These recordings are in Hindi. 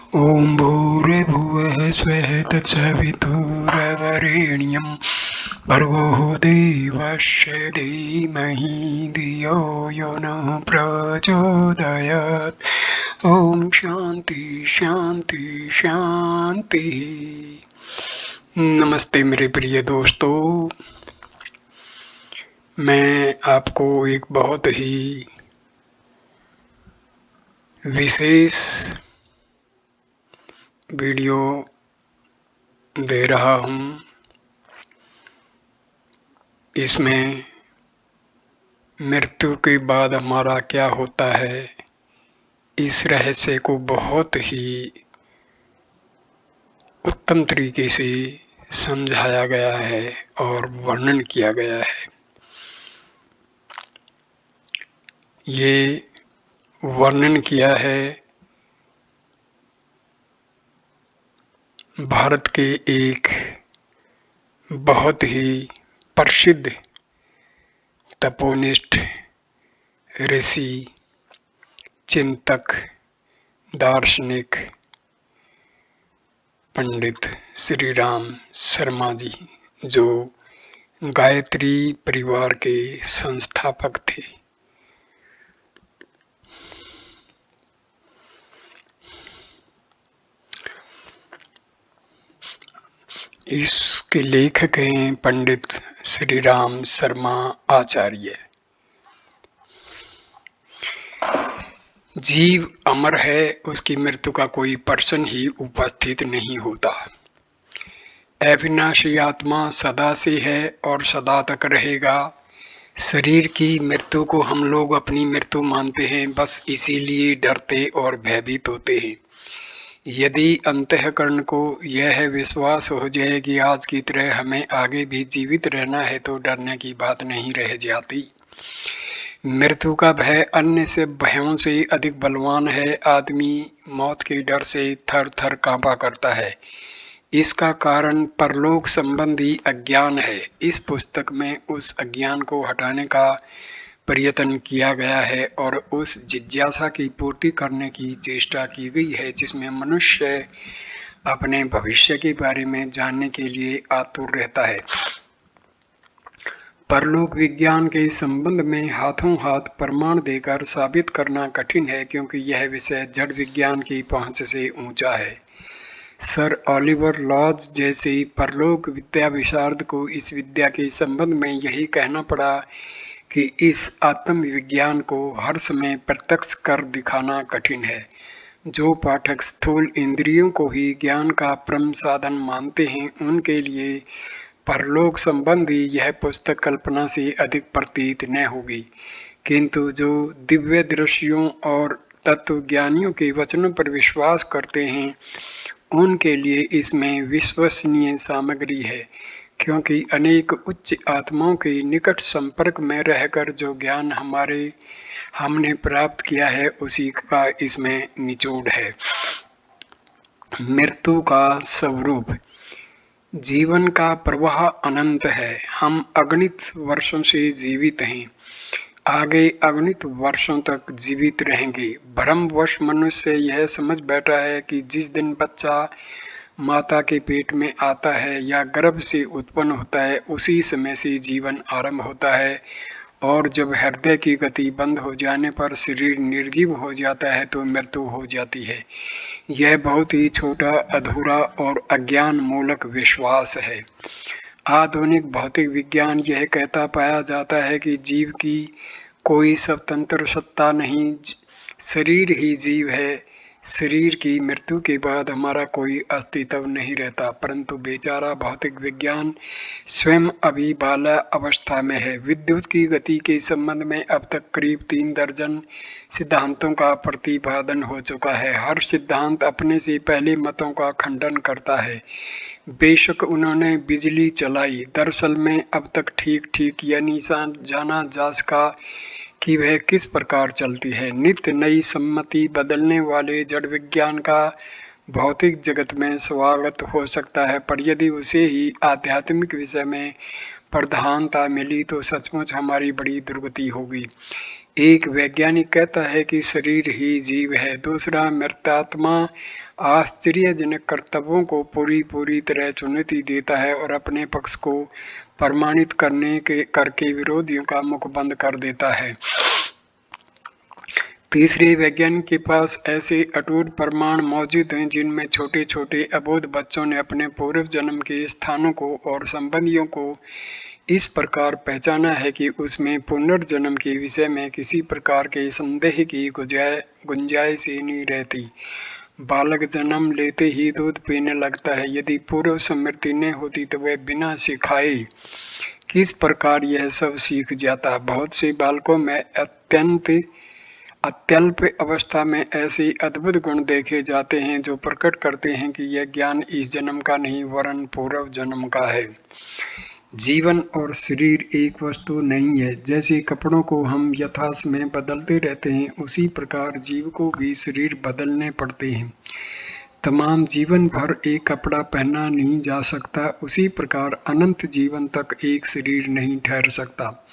ॐ भूर्भुवः स्वः तत्सवितुर्वरेण्यं भर्गो देवस्य धीमहि धियो यो नः प्रचोदयात्। ओम शांति शांति शांति। नमस्ते मेरे प्रिय दोस्तों, मैं आपको एक बहुत ही विशेष वीडियो दे रहा हूँ। इसमें मृत्यु के बाद हमारा क्या होता है, इस रहस्य को बहुत ही उत्तम तरीके से समझाया गया है और वर्णन किया गया है। ये वर्णन किया है भारत के एक बहुत ही प्रसिद्ध तपोनिष्ठ ऋषि, चिंतक, दार्शनिक पंडित श्री राम शर्मा जी, जो गायत्री परिवार के संस्थापक थे। इसके लेखक हैं पंडित श्री राम शर्मा आचार्य। जीव अमर है, उसकी मृत्यु का कोई पर्सन ही उपस्थित नहीं होता। अविनाशी आत्मा सदा से है और सदा तक रहेगा। शरीर की मृत्यु को हम लोग अपनी मृत्यु मानते हैं, बस इसीलिए डरते और भयभीत होते हैं। यदि अंतःकरण को यह विश्वास हो जाए कि आज की तरह हमें आगे भी जीवित रहना है, तो डरने की बात नहीं रह जाती। मृत्यु का भय अन्य से भयों से अधिक बलवान है। आदमी मौत के डर से थर थर कांपा करता है। इसका कारण परलोक संबंधी अज्ञान है। इस पुस्तक में उस अज्ञान को हटाने का प्रयत्न किया गया है और उस जिज्ञासा की पूर्ति करने की चेष्टा की गई है, जिसमें मनुष्य अपने भविष्य के बारे में जानने के लिए आतुर रहता है। परलोक विज्ञान के संबंध में हाथों हाथ प्रमाण देकर साबित करना कठिन है, क्योंकि यह विषय जड़ विज्ञान की पहुंच से ऊंचा है। सर ओलिवर लॉज जैसे परलोक विद्या विशारद को इस विद्या के संबंध में यही कहना पड़ा कि इस आत्म विज्ञान को हर समय प्रत्यक्ष कर दिखाना कठिन है। जो पाठक स्थूल इंद्रियों को ही ज्ञान का परम साधन मानते हैं, उनके लिए परलोक संबंधी यह पुस्तक कल्पना से अधिक प्रतीत न होगी, किंतु जो दिव्य दृश्यों और तत्वज्ञानियों के वचनों पर विश्वास करते हैं, उनके लिए इसमें विश्वसनीय सामग्री है, क्योंकि अनेक उच्च आत्माओं के निकट संपर्क में रहकर जो ज्ञान हमने प्राप्त किया है, उसी का इसमें निचोड़ है। मृत्यु का स्वरूप। जीवन का प्रवाह अनंत है। हम अगणित वर्षों से जीवित हैं, आगे अगणित वर्षों तक जीवित रहेंगे। भ्रमवश मनुष्य यह समझ बैठा है कि जिस दिन बच्चा माता के पेट में आता है या गर्भ से उत्पन्न होता है, उसी समय से जीवन आरंभ होता है, और जब हृदय की गति बंद हो जाने पर शरीर निर्जीव हो जाता है, तो मृत्यु हो जाती है। यह बहुत ही छोटा, अधूरा और अज्ञान मूलक विश्वास है। आधुनिक भौतिक विज्ञान यह कहता पाया जाता है कि जीव की कोई स्वतंत्र सत्ता नहीं, शरीर ही जीव है। शरीर की मृत्यु के बाद हमारा कोई अस्तित्व नहीं रहता, परंतु बेचारा भौतिक विज्ञान स्वयं अभी बाला अवस्था में है। विद्युत की गति के संबंध में अब तक करीब 3 दर्जन सिद्धांतों का प्रतिपादन हो चुका है। हर सिद्धांत अपने से पहले मतों का खंडन करता है। बेशक उन्होंने बिजली चलाई, दरअसल में अब तक ठीक ठीक यह नहीं जाना जा सका कि वह किस प्रकार चलती है। नित्य नई सम्मति बदलने वाले जड़ विज्ञान का भौतिक जगत में स्वागत हो सकता है, पर यदि उसे ही आध्यात्मिक विषय में प्रधानता मिली, तो सचमुच हमारी बड़ी दुर्गति होगी। एक वैज्ञानिक कहता है कि शरीर ही जीव है, दूसरा मृतात्मा आश्चर्यजनक कर्तव्यों को पूरी तरह चुनौती देता है और अपने पक्ष को प्रमाणित करके विरोधियों का मुख बंद कर देता है। तीसरे वैज्ञानिक के पास ऐसे अटूट प्रमाण मौजूद हैं जिनमें छोटे छोटे अबोध बच्चों ने अपने पूर्व जन्म के स्थानों को और संबंधियों को इस प्रकार पहचाना है कि उसमें पुनर्जन्म के विषय में किसी प्रकार के संदेह की गुंजाइश ही नहीं रहती। बालक जन्म लेते ही दूध पीने लगता है। यदि पूर्व स्मृति न होती तो वह बिना सिखाए किस प्रकार यह सब सीख जाता। बहुत से बालकों में अत्यल्प अवस्था में ऐसे अद्भुत गुण देखे जाते हैं जो प्रकट करते हैं कि यह ज्ञान इस जन्म का नहीं वरन पूर्व जन्म का है। जीवन और शरीर एक वस्तु नहीं है। जैसे कपड़ों को हम यथासमय बदलते रहते हैं, उसी प्रकार जीव को भी शरीर बदलने पड़ते हैं। तमाम जीवन भर एक कपड़ा पहना नहीं जा सकता, उसी प्रकार अनंत जीवन तक एक शरीर नहीं ठहर सकता।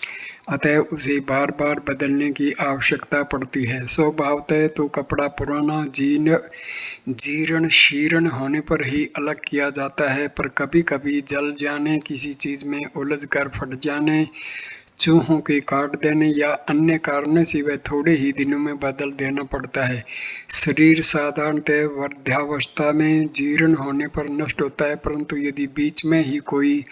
अतः उसे बार बार बदलने की आवश्यकता पड़ती है। स्वभावतः तो कपड़ा पुराना जीर्ण शीर्ण होने पर ही अलग किया जाता है, पर कभी कभी जल जाने, किसी चीज में उलझ कर फट जाने, चूहों के काट देने या अन्य कारणों से वह थोड़े ही दिनों में बदल देना पड़ता है। शरीर साधारणतः वृद्धावस्था में जीर्ण होने पर नष्ट होता है, परंतु यदि बीच में ही कोई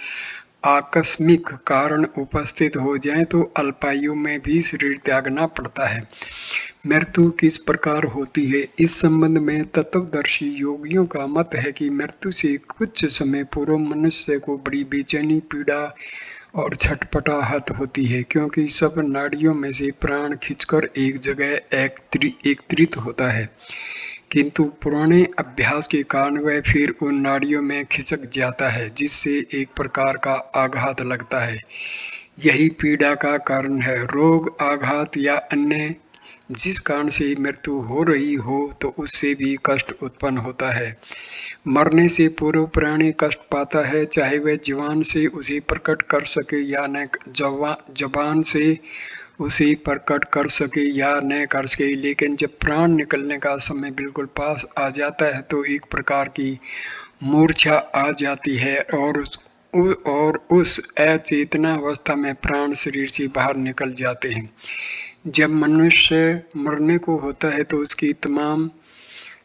आकस्मिक कारण उपस्थित हो जाए तो अल्पायु में भी शरीर त्यागना पड़ता है। मृत्यु किस प्रकार होती है, इस संबंध में तत्वदर्शी योगियों का मत है कि मृत्यु से कुछ समय पूर्व मनुष्य को बड़ी बेचैनी, पीड़ा और छटपटाहट होती है, क्योंकि सब नाड़ियों में से प्राण खींचकर एक जगह एकत्रित होता है, किंतु पुराने अभ्यास के कारण वह फिर उन नाड़ियों में खिसक जाता है, जिससे एक प्रकार का आघात लगता है। यही पीड़ा का कारण है। रोग, आघात या अन्य जिस कारण से मृत्यु हो रही हो तो उससे भी कष्ट उत्पन्न होता है। मरने से पूर्व प्राणी कष्ट पाता है, चाहे वह जवान से उसे प्रकट कर सके या न जबान से उसे प्रकट कर सके या न कर सके। लेकिन जब प्राण निकलने का समय बिल्कुल पास आ जाता है तो एक प्रकार की मूर्छा आ जाती है और उस अचेतना अवस्था में प्राण शरीर से बाहर निकल जाते हैं। जब मनुष्य मरने को होता है तो उसकी तमाम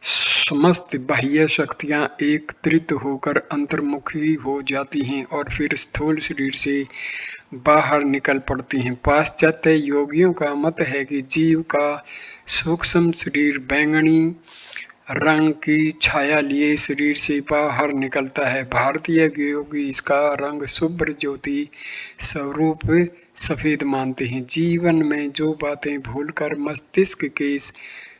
समस्त बाह्य शक्तियां एकत्रित होकर अंतर्मुखी हो जाती हैं और फिर स्थूल शरीर से बाहर निकल पड़ती हैं। पाश्चात्य योगियों का मत है कि जीव का सूक्ष्म शरीर बैंगनी रंग की छाया लिए शरीर से बाहर निकलता है। भारतीय योगी इसका रंग शुभ्र ज्योति स्वरूप सफेद मानते हैं। जीवन में जो बातें भूलकर मस्तिष्क के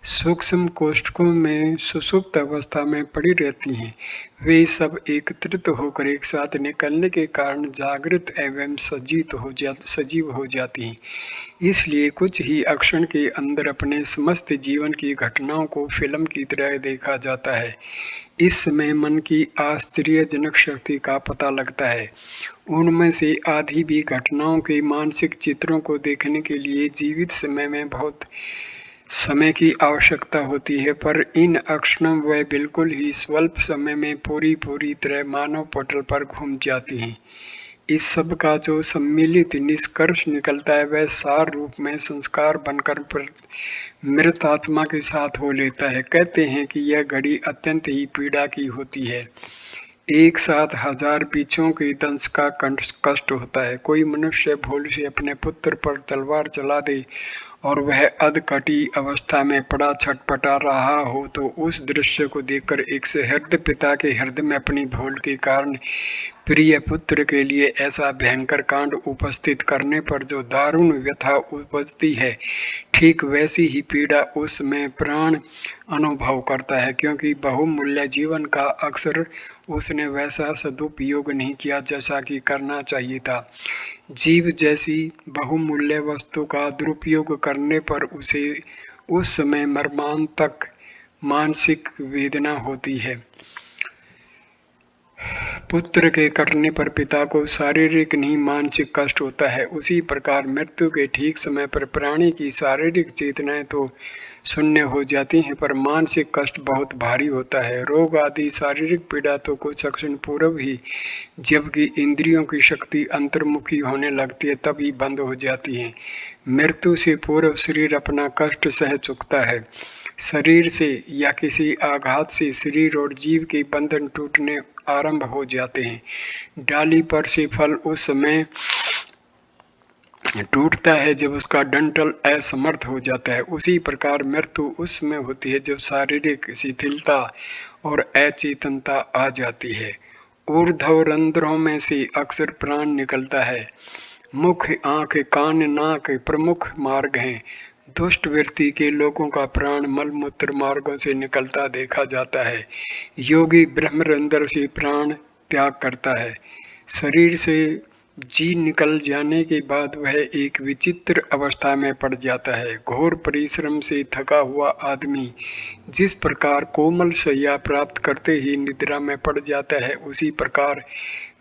सूक्ष्म कोष्ठकों में सुषुप्त अवस्था में पड़ी रहती हैं, वे सब एकत्रित होकर एक साथ निकलने के कारण जागृत एवं सजीव हो जाती हैं। इसलिए कुछ ही अक्षण के अंदर अपने समस्त जीवन की घटनाओं को फिल्म की तरह देखा जाता है। इस समय मन की आश्चर्यजनक शक्ति का पता लगता है। उनमें से आधी भी घटनाओं के मानसिक चित्रों को देखने के लिए जीवित समय में बहुत समय की आवश्यकता होती है, पर इन अक्षणों वह बिल्कुल ही स्वल्प समय में पूरी तरह मानव पटल पर घूम जाती हैं। इस सब का जो सम्मिलित निष्कर्ष निकलता है वह सार रूप में संस्कार बनकर मृत आत्मा के साथ हो लेता है। कहते हैं कि यह घड़ी अत्यंत ही पीड़ा की होती है। एक साथ 1000 बिच्छुओं के दंश का कष्ट होता है। कोई मनुष्य भूल से अपने पुत्र पर तलवार चला दे और वह अधकटी अवस्था में पड़ा छटपटा रहा हो तो उस दृश्य को देखकर एक सहृदय पिता के हृदय में अपनी भूल के कारण प्रिय पुत्र के लिए ऐसा भयंकर कांड उपस्थित करने पर जो दारुण व्यथा उपजती है, ठीक वैसी ही पीड़ा उसमें प्राण अनुभव करता है, क्योंकि बहुमूल्य जीवन का अक्सर उसने वैसा सदुपयोग नहीं किया जैसा कि करना चाहिए था। जीव जैसी बहुमूल्य वस्तु का दुरुपयोग करने पर उसे उस समय मर्मांतक मानसिक वेदना होती है। पुत्र के कटने पर पिता को शारीरिक नहीं मानसिक कष्ट होता है, उसी प्रकार मृत्यु के ठीक समय पर प्राणी की शारीरिक चेतनाएं तो शून्य हो जाती हैं, पर मानसिक कष्ट बहुत भारी होता है। रोग आदि शारीरिक पीड़ा तो कुछ क्षण पूर्व ही, जबकि इंद्रियों की शक्ति अंतर्मुखी होने लगती है, तभी बंद हो जाती है। मृत्यु से पूर्व शरीर अपना कष्ट सह चुकता है। शरीर से या किसी आघात से शरीर और जीव के बंधन टूटने आरंभ हो जाते हैं। डाली पर से फल उस समय टूटता है जब उसका डंठल असमर्थ हो जाता है, उसी प्रकार मृत्यु उस समय होती है जब शारीरिक शिथिलता और अचेतनता आ जाती है। ऊर्ध्व रंध्रों में से अक्सर प्राण निकलता है। मुख, आंख, कान, नाक प्रमुख मार्ग हैं। दुष्ट वृत्ति के लोगों का प्राण मलमूत्र मार्गों से निकलता देखा जाता है। योगी ब्रह्मरंध्र से प्राण त्याग करता है। शरीर से जी निकल जाने के बाद वह एक विचित्र अवस्था में पड़ जाता है। घोर परिश्रम से थका हुआ आदमी जिस प्रकार कोमल शैया प्राप्त करते ही निद्रा में पड़ जाता है, उसी प्रकार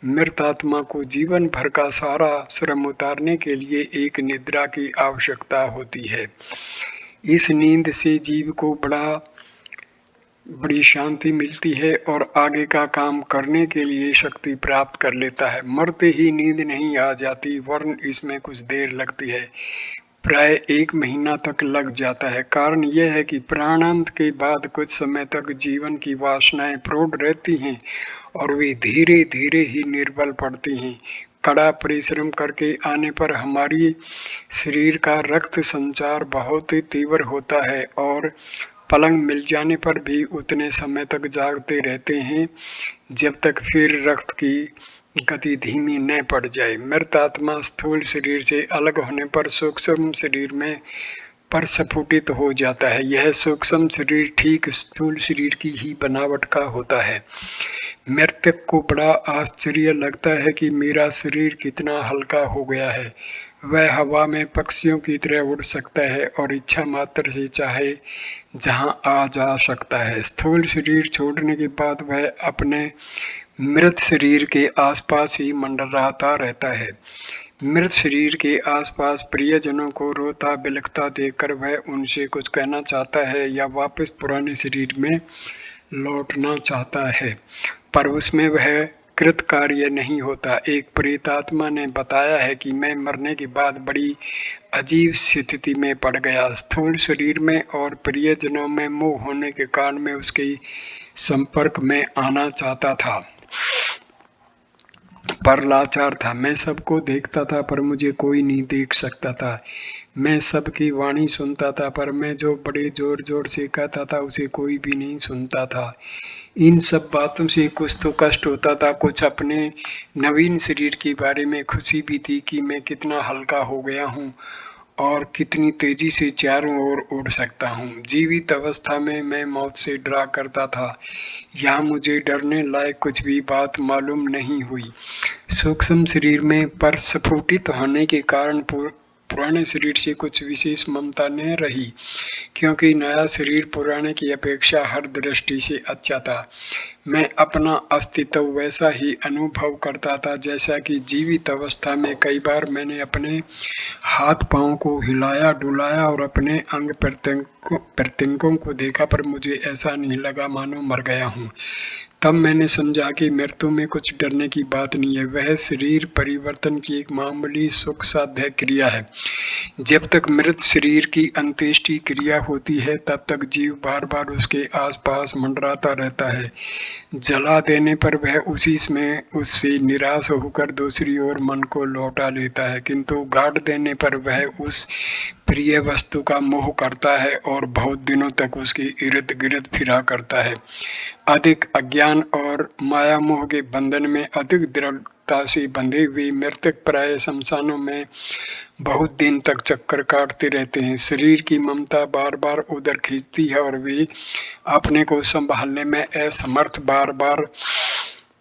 मृत आत्मा को जीवन भर का सारा श्रम उतारने के लिए एक निद्रा की आवश्यकता होती है। इस नींद से जीव को बड़ी शांति मिलती है और आगे का काम करने के लिए शक्ति प्राप्त कर लेता है। मरते ही नींद नहीं आ जाती, वरन इसमें कुछ देर लगती है, प्राय 1 महीना तक लग जाता है। कारण यह है कि प्राणांत के बाद कुछ समय तक जीवन की वासनाएं प्रौढ़ रहती हैं और वे धीरे धीरे ही निर्बल पड़ती हैं। कड़ा परिश्रम करके आने पर हमारी शरीर का रक्त संचार बहुत ही तीव्र होता है और पलंग मिल जाने पर भी उतने समय तक जागते रहते हैं जब तक फिर रक्त की गति धीमी न पड़ जाए। मृत आत्मा स्थूल शरीर से अलग होने पर सूक्ष्म शरीर में प्रस्फुटित हो जाता है। यह सूक्ष्म शरीर ठीक स्थूल शरीर की ही बनावट का होता है। मृतक को बड़ा आश्चर्य लगता है कि मेरा शरीर कितना हल्का हो गया है। वह हवा में पक्षियों की तरह उड़ सकता है और इच्छा मात्र से चाहे जहां आ जा सकता है। स्थूल शरीर छोड़ने के बाद वह अपने मृत शरीर के आसपास ही मंडराता रहता है। मृत शरीर के आसपास प्रियजनों को रोता बिलखता देखकर वह उनसे कुछ कहना चाहता है या वापस पुराने शरीर में लौटना चाहता है, पर उसमें वह कृत कार्य नहीं होता। एक प्रेतात्मा ने बताया है कि मैं मरने के बाद बड़ी अजीब स्थिति में पड़ गया। स्थूल शरीर में और प्रियजनों में मोह होने के कारण मैं उसके संपर्क में आना चाहता था, पर लाचार था। मैं सबको देखता था पर मुझे कोई नहीं देख सकता था। मैं सबकी वाणी सुनता था पर मैं जो बड़े जोर जोर से कहता था उसे कोई भी नहीं सुनता था। इन सब बातों से कुछ तो कष्ट होता था, कुछ अपने नवीन शरीर के बारे में खुशी भी थी कि मैं कितना हल्का हो गया हूँ और कितनी तेजी से चारों ओर उड़ सकता हूँ। जीवित अवस्था में मैं मौत से डरा करता था, यहाँ मुझे डरने लायक कुछ भी बात मालूम नहीं हुई। सूक्ष्म शरीर में प्रस्फुटित होने के कारण पुराने शरीर से कुछ विशेष ममता न रही, क्योंकि नया शरीर पुराने की अपेक्षा हर दृष्टि से अच्छा था। मैं अपना अस्तित्व वैसा ही अनुभव करता था जैसा कि जीवित अवस्था में कई बार मैंने अपने हाथ पांव को हिलाया डुलाया और अपने अंग प्रत्यंगों को देखा, पर मुझे ऐसा नहीं लगा मानो मर गया हूँ। तब मैंने समझा कि मृत्यु में कुछ डरने की बात नहीं है, वह शरीर परिवर्तन की एक मामूली सुख साध्य क्रिया है। जब तक मृत शरीर की अंत्येष्टि क्रिया होती है तब तक जीव बार बार उसके आसपास मंडराता रहता है। जला देने पर वह उसी में उससे निराश होकर दूसरी ओर मन को लौटा लेता है, किंतु गाड़ देने पर वह उस प्रिय वस्तु का मोह करता है और बहुत दिनों तक उसके इर्द गिर्द फिरा करता है। अधिक अज्ञान और माया मोह के बंधन में अधिक दृढ़ता से बंधे हुए मृतक प्राय शमशानों में बहुत दिन तक चक्कर काटते रहते हैं। शरीर की ममता बार बार उधर खींचती है और वे अपने को संभालने में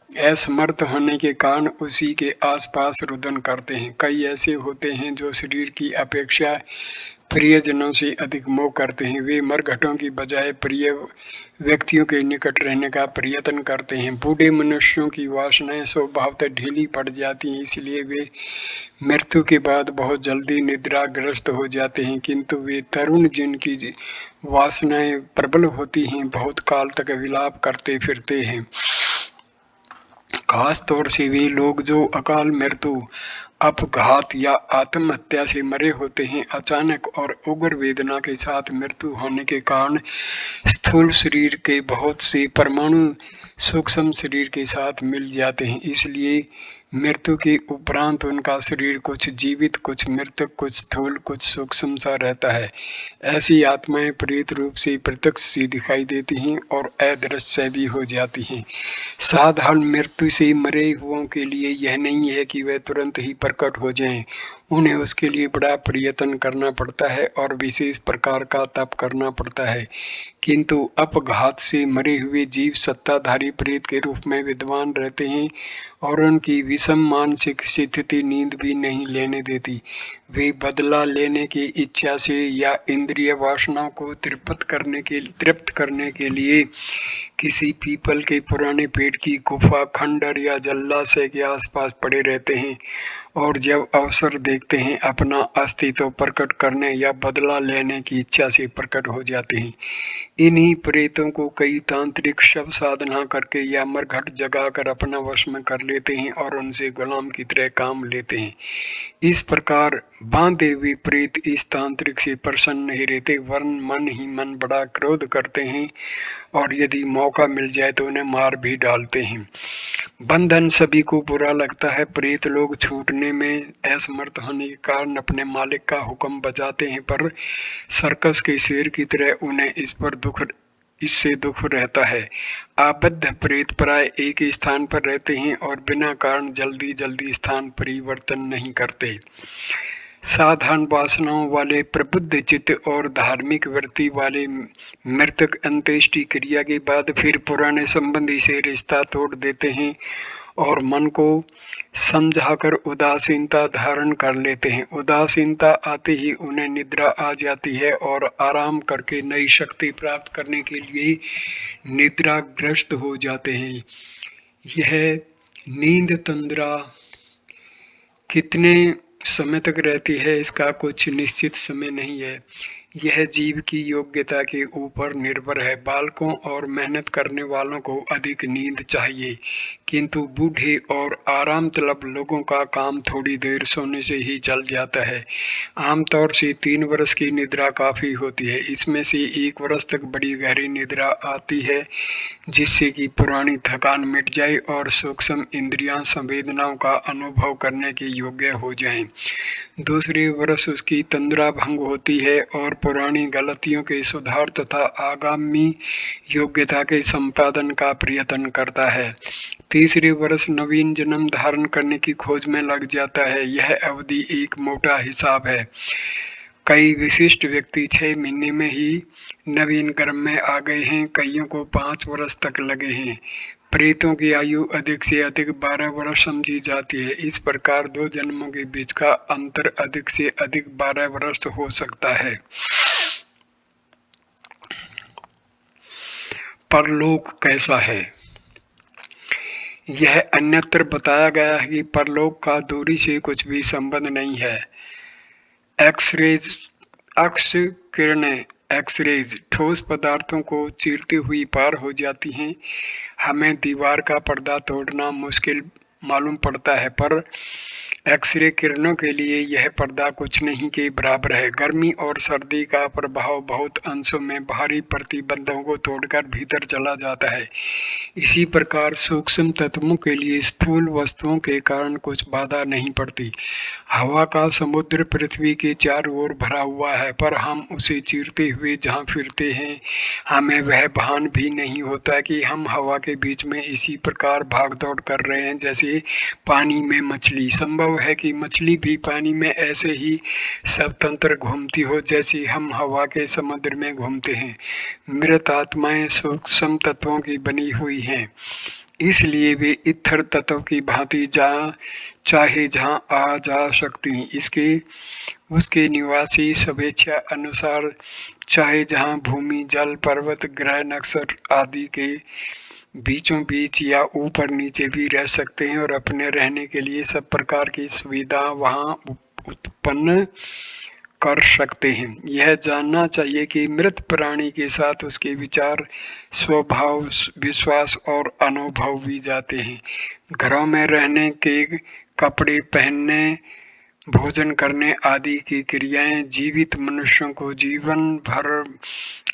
असमर्थ होने के कारण उसी के आसपास रुदन करते हैं। कई ऐसे होते हैं जो शरीर की अपेक्षा प्रियजनों से अधिक मोह करते हैं। वे मरघटों की बजाय प्रिय व्यक्तियों के निकट रहने का प्रयत्न करते हैं। बूढ़े मनुष्यों की वासनाएं स्वभावतः ढीली पड़ जाती हैं, इसलिए वे मृत्यु के बाद बहुत जल्दी निद्राग्रस्त हो जाते हैं, किंतु वे तरुण जिनकी वासनाएं प्रबल होती हैं बहुत काल तक विलाप करते फिरते हैं। खास तौर से वे लोग जो अकाल मृत्यु, अपघात या आत्महत्या से मरे होते हैं, अचानक और उग्र वेदना के साथ मृत्यु होने के कारण स्थूल शरीर के बहुत से परमाणु सूक्ष्म शरीर के साथ मिल जाते हैं। इसलिए मृत्यु के उपरांत उनका शरीर कुछ जीवित, कुछ मृतक, कुछ स्थूल, कुछ सूक्ष्म सा रहता है। ऐसी आत्माएं प्रेत रूप से प्रत्यक्ष सी दिखाई देती हैं और अदृश्य भी हो जाती हैं। साधारण मृत्यु से मरे हुओं के लिए यह नहीं है कि वे तुरंत ही प्रकट हो जाएं। उन्हें उसके लिए बड़ा प्रयत्न करना पड़ता है और विशेष प्रकार का तप करना पड़ता है। किंतु अपघात से मरे हुए जीव सत्ताधारी प्रेत के रूप में विद्वान रहते हैं और उनकी विषम मानसिक स्थिति नींद भी नहीं लेने देती। वे बदला लेने की इच्छा से या इंद्रिय वासनाओं को तृप्त करने के लिए किसी पीपल के पुराने पेड़ की गुफा, खंडर या जलाशय के आसपास पड़े रहते हैं और जब अवसर देखते हैं अपना अस्तित्व प्रकट करने या बदला लेने की इच्छा से प्रकट हो जाते हैं। इन्हीं प्रेतों को कई तांत्रिक शव साधना करके या मरघट जगाकर अपना वश में कर लेते हैं और उनसे गुलाम की तरह काम लेते हैं। इस प्रकार बांधे हुए प्रेत इस तांत्रिक से प्रसन्न नहीं रहते, वरन मन ही मन बड़ा क्रोध करते हैं और यदि मौका मिल जाए तो उन्हें मार भी डालते हैं। बंधन सभी को बुरा लगता है। प्रेत लोग छूटने में असमर्थ होने के कारण अपने मालिक का हुक्म बजाते हैं, पर सर्कस के शेर की तरह उन्हें इससे दुख रहता है। आबद्ध प्रेत प्राय एक ही स्थान पर रहते हैं और बिना कारण जल्दी जल्दी स्थान परिवर्तन नहीं करते। साधारण वासनाओं वाले, प्रबुद्ध चित्त और धार्मिक वृत्ति वाले मृतक अंत्येष्टि क्रिया के बाद फिर पुराने संबंधी से रिश्ता तोड़ देते हैं और मन को समझाकर उदासीनता धारण कर लेते हैं। उदासीनता आते ही उन्हें निद्रा आ जाती है और आराम करके नई शक्ति प्राप्त करने के लिए निद्राग्रस्त हो जाते हैं। यह नींद तंद्रा कितने समय तक रहती है, इसका कुछ निश्चित समय नहीं है। यह जीव की योग्यता के ऊपर निर्भर है। बालकों और मेहनत करने वालों को अधिक नींद चाहिए, किंतु बूढ़े और आराम तलब लोगों का काम थोड़ी देर सोने से ही चल जाता है। आमतौर से 3 वर्ष की निद्रा काफ़ी होती है। इसमें से 1 वर्ष तक बड़ी गहरी निद्रा आती है, जिससे कि पुरानी थकान मिट जाए और सूक्ष्म इंद्रियां संवेदनाओं का अनुभव करने के योग्य हो जाएं। दूसरे वर्ष उसकी तंद्रा भंग होती है और पुरानी गलतियों के सुधार तथा आगामी योग्यता के संपादन का प्रयत्न करता है। तीसरे वर्ष नवीन जन्म धारण करने की खोज में लग जाता है। यह अवधि एक मोटा हिसाब है। कई विशिष्ट व्यक्ति 6 महीने में ही नवीन गर्भ में आ गए हैं, कईयों को 5 वर्ष तक लगे हैं। प्रेतों की आयु अधिक से अधिक 12 वर्ष समझी जाती है। इस प्रकार 2 जन्मों के बीच का अंतर अधिक से अधिक 12 वर्ष हो सकता है। परलोक कैसा है? यह अन्यत्र बताया गया है कि परलोक का दूरी से कुछ भी संबंध नहीं है। अक्स किरणें एक्सरेज ठोस पदार्थों को चीरती हुई पार हो जाती हैं। हमें दीवार का पर्दा तोड़ना मुश्किल मालूम पड़ता है, पर एक्सरे किरणों के लिए यह पर्दा कुछ नहीं के बराबर है। गर्मी और सर्दी का प्रभाव बहुत अंशों में बाहरी प्रतिबंधों को तोड़कर भीतर चला जाता है। इसी प्रकार सूक्ष्म तत्वों के लिए स्थूल वस्तुओं के कारण कुछ बाधा नहीं पड़ती। हवा का समुद्र पृथ्वी के चारों ओर भरा हुआ है, पर हम उसे चीरते हुए जहाँ फिरते हैं, हमें वह भान भी नहीं होता कि हम हवा के बीच में इसी प्रकार भागदौड़ कर रहे हैं जैसे पानी में मछली। संभव संभव है कि मछली भी पानी में ऐसे ही स्वतंत्र घूमती हो जैसी हम हवा के समुद्र में घूमते हैं। मृत आत्माएं सूक्ष्म तत्वों की बनी हुई हैं, इसलिए वे इत्थर तत्व की भांति चाहे जहां आ जा सकती हैं। उसके निवासी स्वेच्छा अनुसार चाहे जहां भूमि, जल, पर्वत, ग्रह, नक्षत्र आदि के बीचों बीच या ऊपर नीचे भी रह सकते हैं और अपने रहने के लिए सब प्रकार की सुविधा वहां उत्पन्न कर सकते हैं। यह जानना चाहिए कि मृत प्राणी के साथ उसके विचार, स्वभाव, विश्वास और अनुभव भी जाते हैं। घरों में रहने के, कपड़े पहनने, भोजन करने आदि की क्रियाएं जीवित मनुष्यों को जीवन भर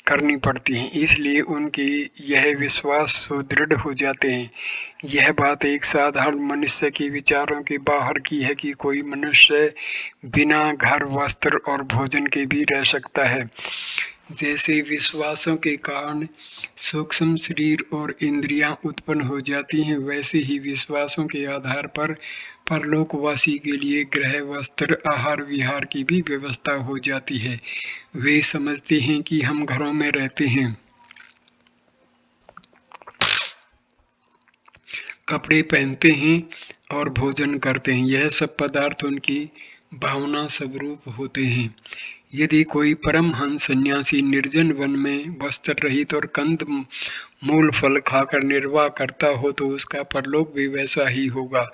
करनी पड़ती हैं, इसलिए उनकी यह विश्वास सुदृढ़ हो जाते हैं। यह बात एक साधारण मनुष्य के विचारों के बाहर की है कि कोई मनुष्य बिना घर, वस्त्र और भोजन के भी रह सकता है। जैसे विश्वासों के कारण सूक्ष्म शरीर और इंद्रियां उत्पन्न हो जाती हैं, वैसे ही विश्वासों के आधार पर परलोकवासी के लिए गृह, वस्त्र, आहार विहार की भी व्यवस्था हो जाती है। वे समझते हैं कि हम घरों में रहते हैं, कपड़े पहनते हैं और भोजन करते हैं। यह सब पदार्थ उनकी भावना स्वरूप होते हैं। यदि कोई परमहंस सन्यासी निर्जन वन में वस्त्र रहित और कंद मूल फल खाकर निर्वाह करता हो तो उसका परलोक भी वैसा ही होगा।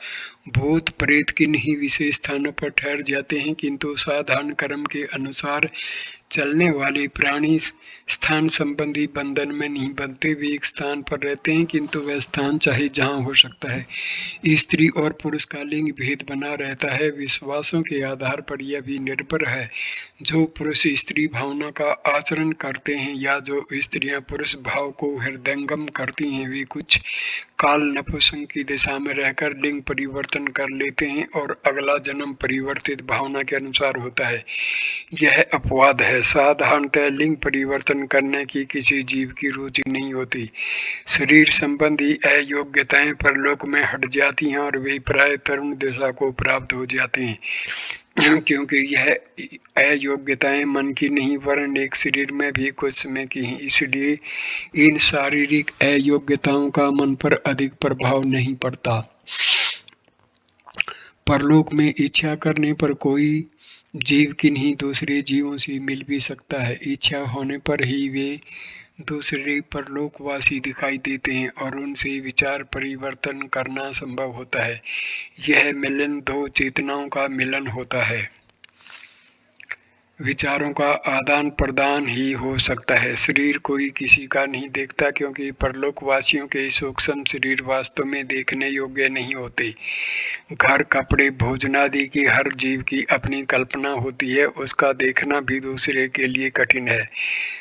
भूत प्रेत किन्हीं विशेष स्थानों पर ठहर जाते हैं, किंतु साधारण कर्म के अनुसार चलने वाले प्राणी स्थान संबंधी बंधन में नहीं बंधते। वे एक स्थान पर रहते हैं, किंतु वह स्थान चाहे जहाँ हो सकता है। स्त्री और पुरुष का लिंग भेद बना रहता है। विश्वासों के आधार पर यह भी निर्भर है, जो पुरुष स्त्री भावना का आचरण करते हैं या जो स्त्रियां पुरुष भाव को हृदयंगम करती हैं, वे कुछ काल नपुंसक की दिशा में रहकर लिंग परिवर्तन कर लेते हैं और अगला जन्म परिवर्तित भावना के अनुसार होता है। यह अपवाद है। साधारणतः लिंग परिवर्तन करने की किसी जीव की रुचि नहीं होती। शरीर संबंधी अयोग्यताएं परलोक में हट जाती हैं और वे प्राय तरुण दशा को प्राप्त हो जाते हैं, क्योंकि यह अयोग्यताएं मन की नहीं वरन एक शरीर में भी कुछ समय की हैं। इसलिए इन शारीरिक अयोग्यताओं का मन पर अधिक प्रभाव नहीं पड़ता। परलोक में इच्छा करने पर कोई जीव किन्हीं दूसरे जीवों से मिल भी सकता है। इच्छा होने पर ही वे दूसरे परलोकवासी दिखाई देते हैं और उनसे विचार परिवर्तन करना संभव होता है। यह मिलन दो चेतनाओं का मिलन होता है। विचारों का आदान प्रदान ही हो सकता है। शरीर कोई किसी का नहीं देखता, क्योंकि परलोकवासियों के सूक्ष्म शरीर वास्तव में देखने योग्य नहीं होते। घर, कपड़े, भोजन आदि की हर जीव की अपनी कल्पना होती है, उसका देखना भी दूसरे के लिए कठिन है।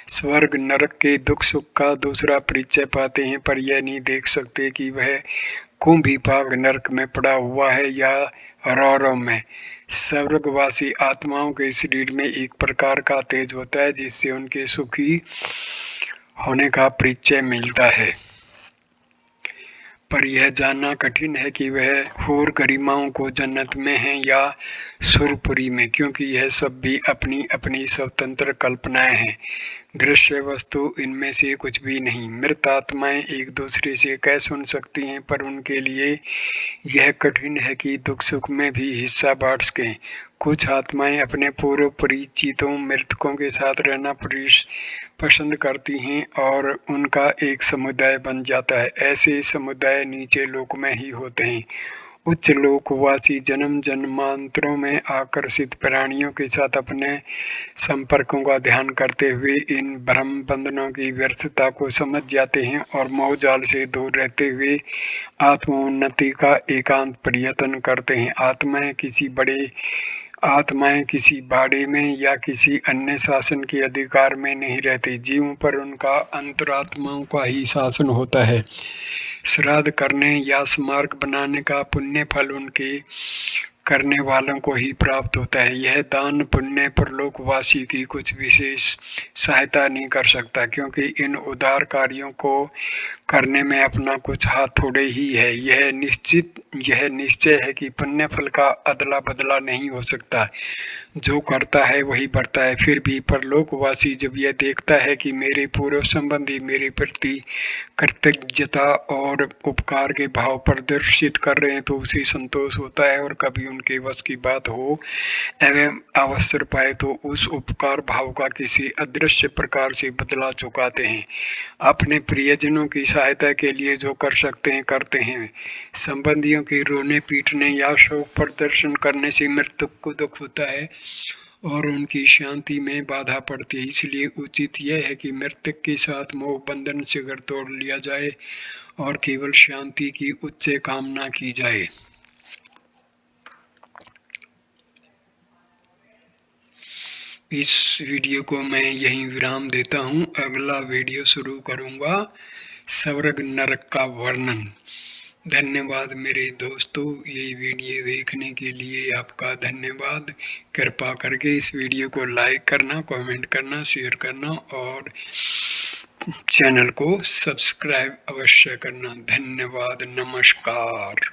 स्वर्ग नरक के दुख सुख का दूसरा परिचय पाते हैं, पर यह नहीं देख सकते कि वह कुंभीपाक नरक में पड़ा हुआ है या रौरव में। स्वर्गवासी आत्माओं के शरीर में एक प्रकार का तेज होता है, जिससे उनके सुखी होने का परिचय मिलता है, पर यह जानना कठिन है कि वह हूर गरिमाओं को जन्नत में हैं या सुरपुरी में, क्योंकि यह सब भी अपनी अपनी स्वतंत्र कल्पनाएं हैं। दृश्य वस्तु इनमें से कुछ भी नहीं। मृत आत्माएं एक दूसरे से कह सुन सकती हैं, पर उनके लिए यह कठिन है कि दुख सुख में भी हिस्सा बांट सकें। कुछ आत्माएं अपने पूर्व परिचितों मृतकों के साथ रहना पसंद करती हैं और उनका एक समुदाय बन जाता है। ऐसे समुदाय नीचे लोक में ही होते हैं। उच्च लोकवासी जन्म जन्मांतरों में आकर्षित प्राणियों के साथ अपने संपर्कों का ध्यान करते हुए इन भ्रम बंधनों की व्यर्थता को समझ जाते हैं और मोह जाल से दूर रहते हुए आत्मोन्नति का एकांत प्रयत्न करते हैं। आत्माएं किसी बाड़े में या किसी अन्य शासन के अधिकार में नहीं रहती। जीवों पर उनका अंतरात्माओं का ही शासन होता है। श्राद्ध करने या स्मारक बनाने का पुण्य फल उनके करने वालों को ही प्राप्त होता है। यह दान पुण्य परलोकवासी की कुछ विशेष सहायता नहीं कर सकता, क्योंकि इन उदार कार्यों को करने में अपना कुछ हाथ थोड़े ही है। यह निश्चय है कि पुण्य फल का अदला बदला नहीं हो सकता। जो करता है वही बढ़ता है। फिर भी परलोकवासी जब यह देखता है कि मेरे पूर्व संबंधी मेरे प्रति कृतज्ञता और उपकार के भाव प्रदर्शित कर रहे हैं तो उसे संतोष होता है, और कभी उनके वश की बात हो एवं अवसर पाए तो उस उपकार भाव का किसी अदृश्य प्रकार से बदला चुकाते हैं। अपने प्रियजनों की सहायता के लिए जो कर सकते हैं करते हैं। संबंधियों के रोने पीटने या शोक प्रदर्शन करने से मृतक को दुख होता है और उनकी शांति में बाधा पड़ती है। इसलिए उचित यह है कि मृतक के साथ मोह बंधन से घर तोड़ लिया जाए और केवल शांति की उच्च कामना की जाए। इस वीडियो को मैं यहीं विराम देता हूँ। अगला वीडियो शुरू करूँगा स्वर्ग नरक का वर्णन। धन्यवाद मेरे दोस्तों, ये वीडियो देखने के लिए आपका धन्यवाद। कृपा करके इस वीडियो को लाइक करना, कमेंट करना, शेयर करना और चैनल को सब्सक्राइब अवश्य करना। धन्यवाद, नमस्कार।